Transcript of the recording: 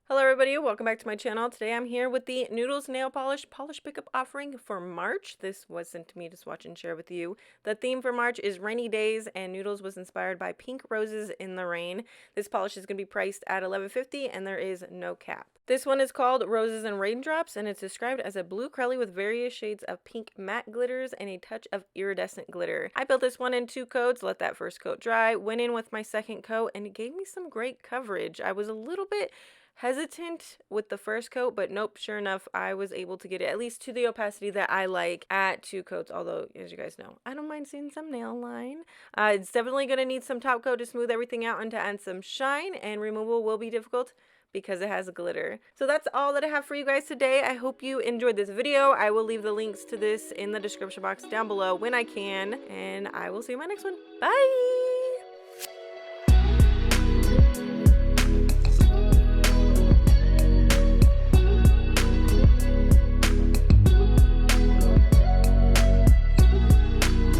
Hello everybody, welcome back to my channel. Today I'm here with the Noodles nail polish pickup offering for March. This was sent to me to swatch and share with you. The theme for March is rainy days, and Noodles was inspired by pink roses in the rain. This polish is going to be priced at $11.50 and there is no cap. This one is called Roses and Raindrops, and it's described as a blue curly with various shades of pink matte glitters and a touch of iridescent glitter. I built this one in 2 coats, let that first coat dry, went in with my second coat, and it gave me some great coverage. I was a little bit hesitant with the first coat, but nope, sure enough, I was able to get it at least to the opacity that I like at 2 coats, although as you guys know, I don't mind seeing some nail line. It's definitely going to need some top coat to smooth everything out and to add some shine, and removal will be difficult because it has glitter. So that's all that I have for you guys today. I hope you enjoyed this video. I will leave the links to this in the description box down below when I can, and I will see you in my next one. Bye!